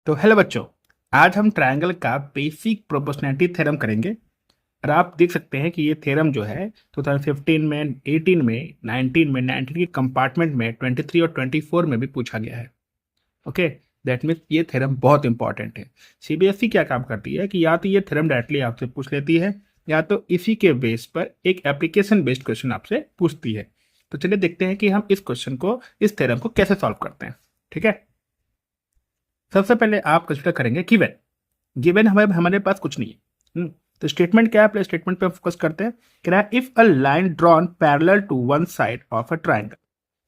तो हेलो बच्चों, आज हम ट्रायंगल का बेसिक प्रोपोर्शनैलिटी थ्योरम करेंगे। और आप देख सकते हैं कि ये थ्योरम जो है 2015 में, 18 में, 19 में, 19 के कंपार्टमेंट में, 23 और 24 में भी पूछा गया है। ओके, दैट मीन्स ये थ्योरम बहुत इंपॉर्टेंट है। सीबीएसई क्या काम करती है कि या तो ये थ्योरम डायरेक्टली आपसे पूछ लेती है या तो इसी के बेस पर एक एप्लीकेशन बेस्ड क्वेश्चन आपसे पूछती है। तो चलिए देखते हैं कि हम इस क्वेश्चन को, इस थ्योरम को कैसे सॉल्व करते हैं। ठीक है, सबसे पहले आप कंसिडर करेंगे गिवन। गिवन हमारे हमारे पास कुछ नहीं है। तो स्टेटमेंट क्या है, पहले स्टेटमेंट पे फोकस करते हैं। कह रहा है if a line drawn parallel to one side of a triangle.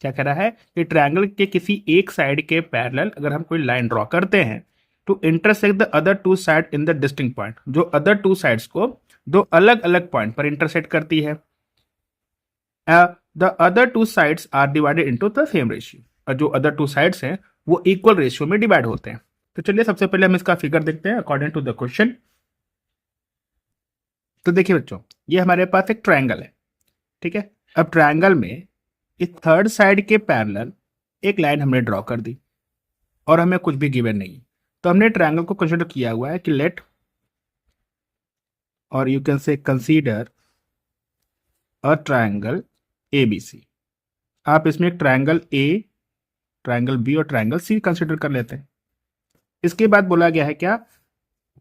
क्या कह रहा है कि ट्रायंगल के किसी एक साइड के पैरेलल अगर हम कोई लाइन ड्रॉ करते हैं to intersect the other two side in the distinct point, जो अदर टू साइड्स को दो अलग अलग पॉइंट पर इंटरसेक्ट करती है। The other two sides are divided into the same ratio, और जो अदर टू साइड्स हैं वो इक्वल रेशियो में डिवाइड होते हैं। तो चलिए सबसे पहले हम इसका फिगर देखते हैं अकॉर्डिंग टू द क्वेश्चन। तो देखिए बच्चों, ये हमारे पास एक ट्रायंगल है। ठीक है, अब ट्रायंगल में इस थर्ड साइड के पैरेलल एक लाइन हमने ड्रॉ कर दी और हमें कुछ भी गिवन नहीं। तो हमने ट्रायंगल को कंसिडर किया हुआ है कि लेट, और you can say consider a triangle ABC। आप इसमें एक ट्रायंगल A, ट्रायंगल B और ट्रायंगल C कंसिडर कर लेते हैं। इसके बाद बोला गया है क्या,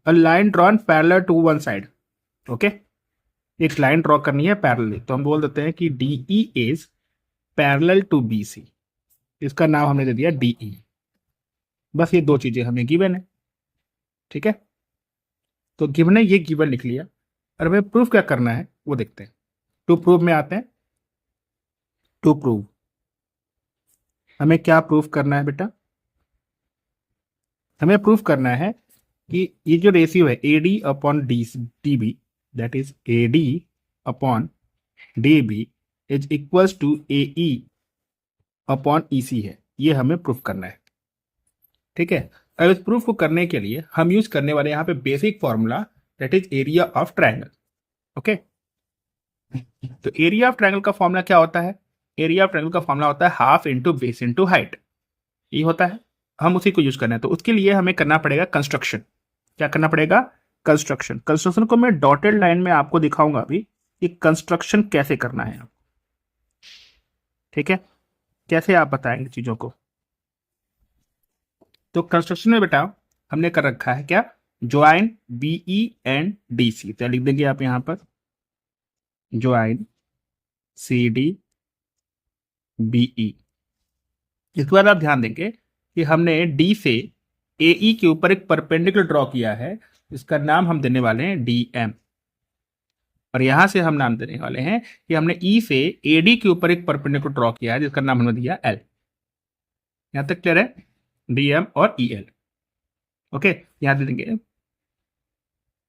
a line drawn parallel to one side. Okay, एक लाइन ड्रॉ करनी है पैरेलल, तो हम बोल देते हैं कि DE is parallel to BC। इसका नाम हमने दे दिया DE। बस ये दो चीजें हमें गिवन है। ठीक है, तो गिवन है, ये गिवन लिख लिया। और हमें प्रूफ क्या करना है वो देखते हैं। टू प्रूव में आते हैं। टू प्रूव हमें क्या प्रूफ करना है बेटा, हमें प्रूफ करना है कि ये जो रेशियो है AD upon DB, that is AD upon DB is equals to AE upon EC है। ये हमें प्रूफ करना है। ठीक है, अब इस प्रूफ को करने के लिए हम यूज करने वाले यहाँ पे basic formula, that is area of triangle. Okay, तो एरिया ऑफ ट्रायंगल का फॉर्मूला क्या होता है, एरिया ऑफ ट्रायंगल का फॉर्मूला होता है half into base into height. ये होता है, हम उसी को यूज करना है। तो उसके लिए हमें करना पड़ेगा कंस्ट्रक्शन। क्या करना पड़ेगा, कंस्ट्रक्शन। कंस्ट्रक्शन को मैं डॉटेड लाइन में आपको दिखाऊंगा अभी कि कंस्ट्रक्शन कैसे करना है। ठीक है, कैसे आप बताएंगे चीजों को। तो कंस्ट्रक्शन में बेटा हमने कर रखा है क्या, ज्वाइन BE एंड DC। तो लिख देंगे आप यहां पर ज्वाइन CD BE। इस बार आप ध्यान देंगे कि हमने D से AE के ऊपर एक परपेंडिकुलर ड्रॉ किया है, इसका नाम हम देने वाले हैं DM। और यहां से हम नाम देने वाले हैं कि हमने E से AD के ऊपर एक परपेंडिकुलर ड्रॉ किया है जिसका नाम हमने दिया L। यहां तक क्लियर है, DM और EL। ओके, यहां दे देंगे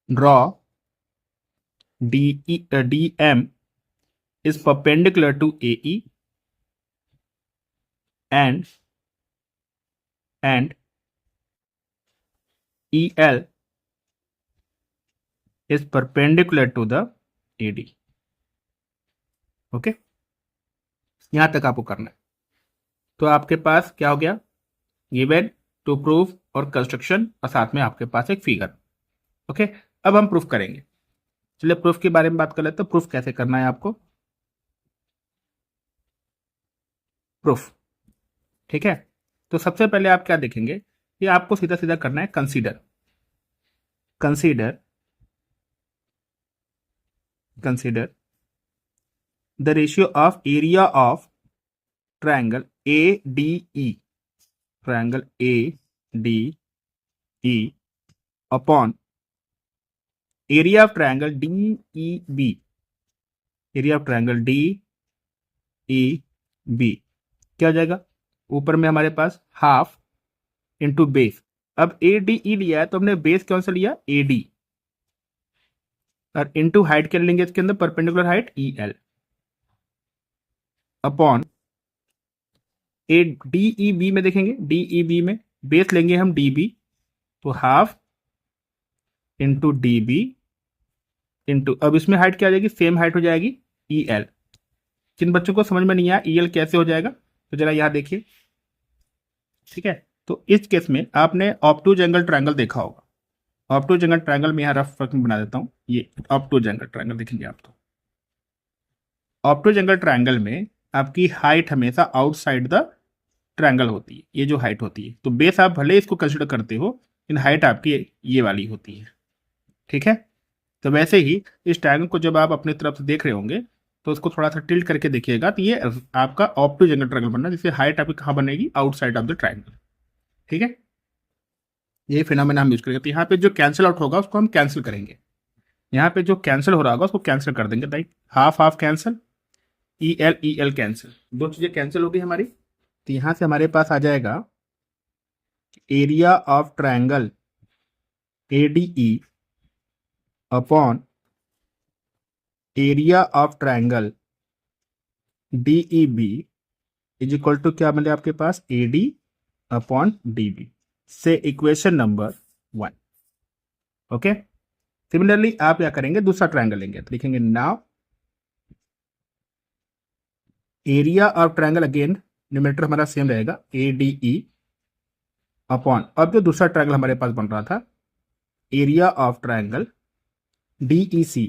draw DM is perpendicular to AE and EL is perpendicular to the AD। Okay, यहां तक आपको करना है। तो आपके पास क्या हो गया, गिवन, टू प्रूफ और कंस्ट्रक्शन, और साथ में आपके पास एक फिगर। ओके, अब हम प्रूफ करेंगे। चलिए प्रूफ के बारे में बात कर लेते हैं। प्रूफ कैसे करना है आपको, प्रूफ। ठीक है, तो सबसे पहले आप क्या देखेंगे कि आपको सीधा सीधा करना है consider. Consider consider the ratio of area of triangle ADE, triangle ADE upon area of triangle DEB, area of triangle DEB। क्या हो जाएगा, ऊपर में हमारे पास हाफ इंटू बेस। अब ADE लिया है तो हमने बेस कौन सा लिया, AD, और इंटू हाइट क्या लेंगे इसके अंदर, perpendicular height EL upon DEB में देखेंगे, DEB में बेस लेंगे हम DB, तो हाफ इंटू DB इंटू, अब इसमें हाइट क्या आ जाएगी, सेम हाइट हो जाएगी EL। जिन बच्चों को समझ में नहीं आया EL कैसे हो जाएगा, तो जरा यहां देखिए। ठीक है, तो इस केस में आपने ऑब्टूज एंगल ट्रायंगल देखा होगा। ऑब्टूज एंगल ट्रायंगल में यहाँ रफ में बना देता हूँ, ये ऑब्टूज एंगल ट्रायंगल देखेंगे आप। तो ऑब्टूज एंगल ट्रायंगल में आपकी हाइट हमेशा आउटसाइड द ट्रायंगल होती है, ये जो हाइट होती है। तो बेस आप भले इसको कंसिडर करते हो, इन हाइट आपकी ये वाली होती है, ठीक है। तो वैसे ही इस ट्रायंगल को जब आप अपनी तरफ से देख रहे होंगे तो उसको थोड़ा सा टिल्ट करके देखिएगा, तो ये आपका ऑब्टूज एंगल ट्रायंगल बनना, जिससे हाइट आपकी कहाँ बनेगी, आउटसाइड ऑफ द ट्रायंगल, ठीक है। ये फिनोमेना हम यूज करेंगे। तो यहाँ पे जो कैंसिल आउट होगा उसको हम कैंसिल करेंगे। यहाँ पे जो कैंसिल हो रहा होगा उसको कैंसिल कर देंगे, right. Half half cancel, E L cancel, दो चीजें कैंसिल होगी हमारी। तो यहां से हमारे पास आ जाएगा area of triangle ADE upon area of triangle DEB is equal to क्या मिले आपके पास, AD अपॉन DB, से इक्वेशन नंबर 1। ओके, सिमिलरली आप क्या करेंगे, दूसरा ट्रायंगल लेंगे, तो लिखेंगे now area of triangle, again numerator हमारा सेम रहेगा ADE अपॉन, अब जो दूसरा ट्रायंगल हमारे पास बन रहा था, एरिया ऑफ ट्रायंगल DEC,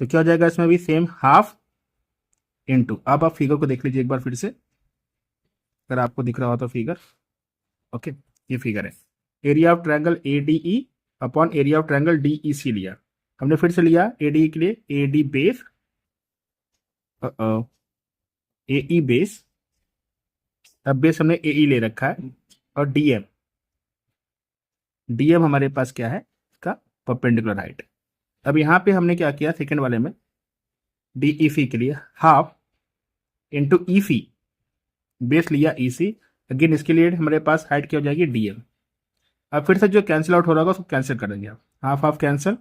तो क्या हो जाएगा इसमें भी सेम, हाफ इनटू, अब आप फिगर को देख लीजिए एक बार फिर से, अगर आपको दिख रहा हो तो फिगर। ओके, ये फिगर है, area of triangle ADE upon area of triangle DEC लिया हमने, फिर से लिया ADE के लिए AD बेस, AE बेस, अब बेस हमने AE ले रखा है, और DM हमारे पास क्या है, इसका परपेंडिकुलर हाइट। अब यहाँ पे हमने क्या किया, सेकंड वाले में DEC के लिए हाफ इंटू EC, बेस लिया EC, अगेन इसके लिए हमारे पास हाइट क्या हो जाएगी, DM। अब फिर से जो कैंसिल आउट हो रहा होगा उसको कैंसिल कर देंगे आप, half half cancel,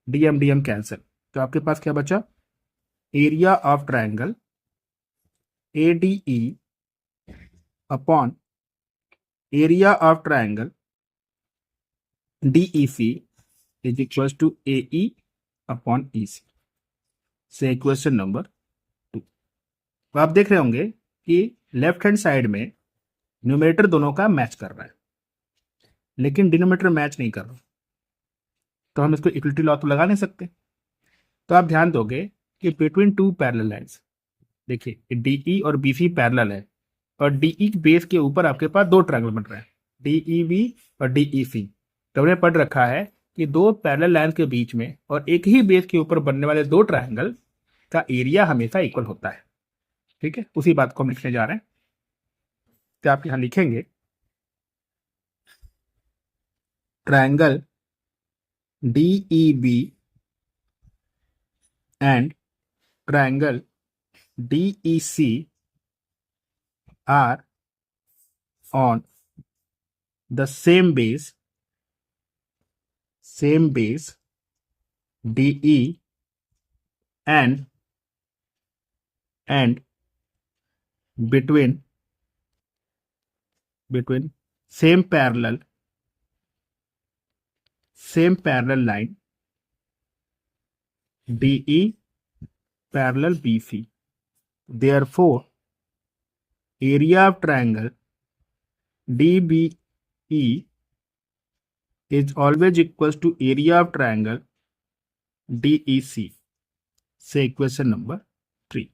DM cancel, तो आपके पास क्या बचा, area of triangle ADE upon area of triangle DEC is equal to AE upon EC, से इक्वेशन नंबर 2। तो आप देख रहे होंगे कि लेफ्ट हैंड साइड में न्यूमरेटर दोनों का मैच कर रहा है, लेकिन डिनोमिनेटर मैच नहीं कर रहा, तो हम इसको इक्वलिटी लॉ तो लगा नहीं सकते। तो आप ध्यान दोगे कि बिटवीन टू पैरेलल लाइंस, देखिए DE और BC पैरेलल है, और DE बेस के ऊपर आपके पास दो ट्रायंगल बन रहे हैं, DEB और DEC। तो हमने पढ़ रखा है कि दो पैरेलल लाइन के बीच में और एक ही बेस के ऊपर बनने वाले दो ट्रायंगल का एरिया हमेशा इक्वल होता है, ठीक है। उसी बात को हम लिखने जा रहे हैं। तो आप यहां लिखेंगे triangle DEB and triangle DEC are on the same base DE and between same parallel line DE parallel BC. Therefore, area of triangle DBE is always equals to area of triangle DEC, से equation number 3।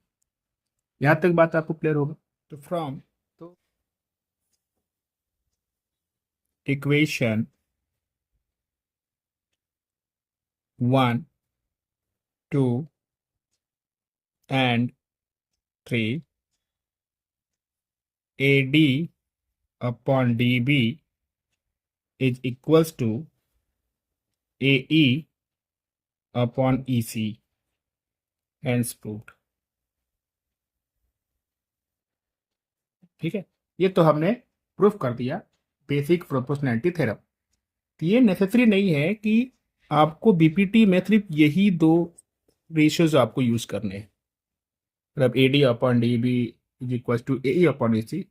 यहां तक बात आपको clear होगा। तो from equation 1, 2 and 3, AD upon DB is equals to AE upon EC, hence proved। ठीक है, ये तो हमने प्रूफ कर दिया बेसिक प्रोपोर्शनैलिटी थ्योरम। तो ये नेसेसरी नहीं है कि आपको बीपीटी में सिर्फ यही दो रेशियोज आपको यूज करने हैं, मतलब AD upon DB is equal to AE upon EC।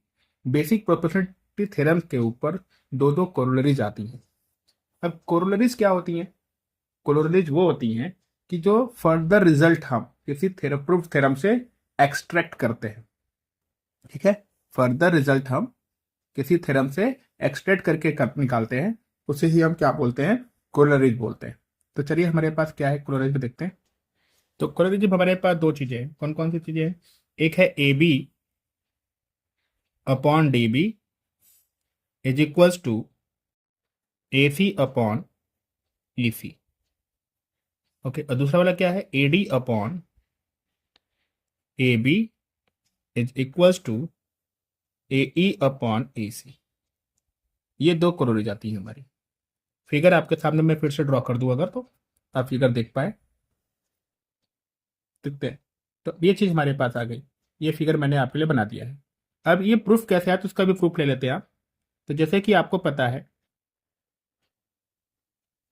Basic proportionality theorem के ऊपर दो दो कोरोलरीज आती हैं। अब कोरोलरीज क्या होती हैं, कोरोलरीज वो होती हैं कि जो फर्दर रिजल्ट हम किसी प्रूफ थ्योरम से एक्सट्रैक्ट करते हैं, ठीक है। फर्दर रिजल्ट हम किसी थ्योरम से एक्सट्रैक्ट करके निकालते हैं, उसे ही हम क्या बोलते हैं, कोरोलरीज बोलते हैं। तो चलिए हमारे पास क्या है कोरोलरीज में देखते हैं। तो कोरोलरीज हमारे पास दो चीजें हैं, कौन कौन सी चीजें हैं, एक है A B upon D B is equals to A C upon E C. Okay, और दूसरा वाला क्या है, A D upon A B is equals to A E upon A C. ये दो कोरोलरीज आती है हमारी। फिगर आपके सामने मैं फिर से ड्रॉ कर दूं अगर, तो आप फिगर देख पाए, देखते हैं। तो ये चीज हमारे पास आ गई, ये फिगर मैंने आपके लिए बना दिया है। अब ये प्रूफ कैसे है, तो उसका भी प्रूफ ले लेते हैं आप। तो जैसे कि आपको पता है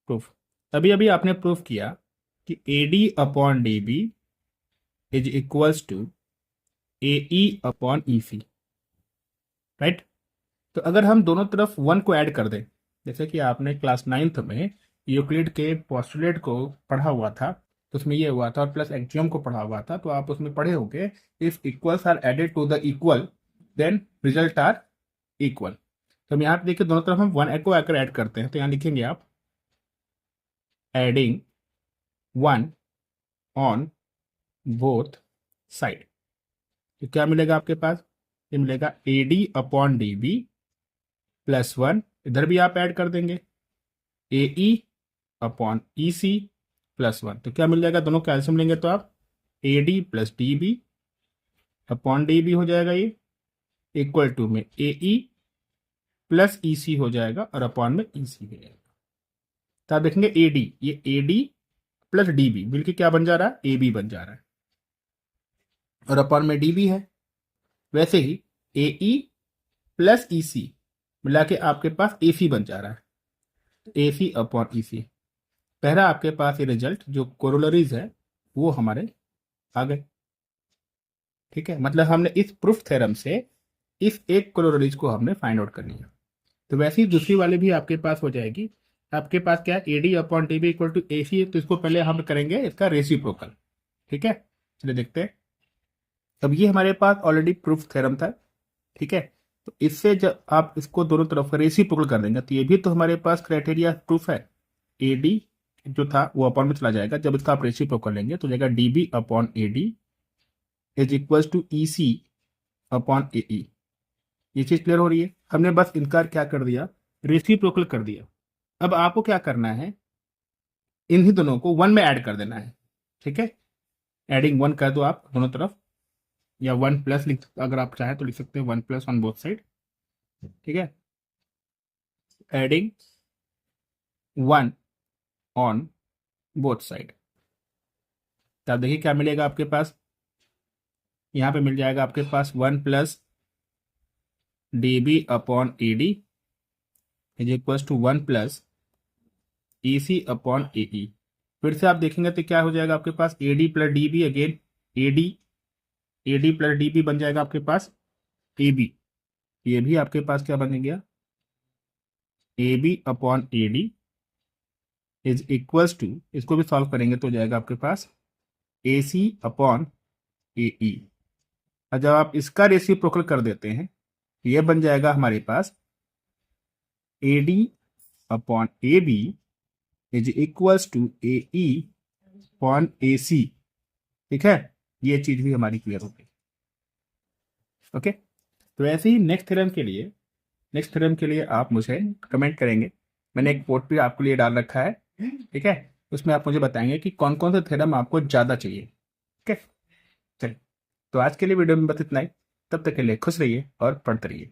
प्रूफ, अभी अभी आपने प्रूफ किया कि A D upon D B is equals to A E upon E C, right. तो अगर हम दोनों तरफ वन को ऐड कर दें, जैसे कि आपने क्लास 9th में यूक्लिड के पोस्टुलेट को पढ़ा हुआ था, तो उसमें ये हुआ था, और प्लस एक्सियम को पढ़ा हुआ था, तो आप उसमें पढ़े होंगे if equals are added to the equal then result are equal. तो हम यहाँ पे देखिए दोनों तरफ हम वन को आकर ऐड करते हैं, तो यहाँ लिखेंगे आप adding one on both side. तो क्या मिलेगा आपके पास, ये मिलेगा A D upon D B plus one, इधर भी आप ऐड कर देंगे A E upon E C plus one. तो क्या मिल जाएगा, दोनों कैल्शियम लेंगे तो आप A D plus D B upon D B हो जाएगा, ये इक्वल टू में ए ई प्लस ई सी हो जाएगा, और अपॉन में ई सी हो जाएगा। तो आप देखेंगे ए डी, ये A D plus D B मिलकर क्या बन जा रहा है, ए बी बन जा रहा है, और अपॉन में डी बी है। वैसे ही ए ई प्लस ई सी मिला के आपके पास ए सी बन जा रहा है, ए सी अपॉन ई सी। पहला आपके पास ये रिजल्ट जो कोरोलरीज है वो हमारे आ गए, ठीक है। मतलब हमने इस प्रूफ थ्योरम से इस एक कोरोलरीज को हमने फाइंड आउट कर लिया। तो वैसे ही दूसरी वाली भी आपके पास हो जाएगी। आपके पास क्या है, A D upon D B equal to A C, तो इसको पहले हम करेंगे इसका रेसिप्रोकल, ठीक है। चलिए देखते हैं। अब ये हमारे पास ऑलरेडी प्रूफ थ्योरम था, ठीक है। तो इससे जब आप इसको दोनों तरफ रेसिप्रोकल कर देंगे, तो ये भी तो हमारे पास क्राइटेरिया प्रूफ है। ए डी जो था वो अपॉन में चला जाएगा, जब इसका आप रेसिप्रोकल लेंगे तो जाएगा D B upon A D is equal to E C upon A E. ये चीज क्लियर हो रही है। हमने बस इनका क्या कर दिया, रेसिप्रोकल कर दिया। अब आपको क्या करना है, इन्हीं दोनों को वन में ऐड कर देना है, ठीक है। एडिंग वन कर दो आप दोनों तरफ, या वन प्लस लिख, अगर आप चाहें तो लिख सकते हैं one plus on both side, ठीक है। Adding one on both side, तो आप देखिए क्या मिलेगा आपके पास, यहाँ पे मिल जाएगा आपके पास one plus D B upon E D is equal to one plus E C upon A E. फिर से आप देखेंगे तो क्या हो जाएगा आपके पास, A D plus D B, again A D plus D B बन जाएगा आपके पास ए बी। ये भी आपके पास क्या बन गया, A B upon A D is equals to, इसको भी सॉल्व करेंगे तो हो जाएगा आपके पास ए सी अपॉन ए ई। और जब आप इसका रेसिप्रोकल कर देते हैं, ये बन जाएगा हमारे पास A D upon A B is equals to A E upon A C, ठीक है। ये चीज भी हमारी क्लियर हो गई, ओके। तो ऐसे ही नेक्स्ट थ्योरम के लिए आप मुझे कमेंट करेंगे। मैंने एक पोस्ट भी आपके लिए डाल रखा है, ठीक है। उसमें आप मुझे बताएंगे कि कौन कौन से थ्योरम आपको ज़्यादा चाहिए, ठीक है। चलिए, तो आज के लिए वीडियो में बस इतना ही। तब तक के लिए खुश रहिए और पढ़ते रहिए।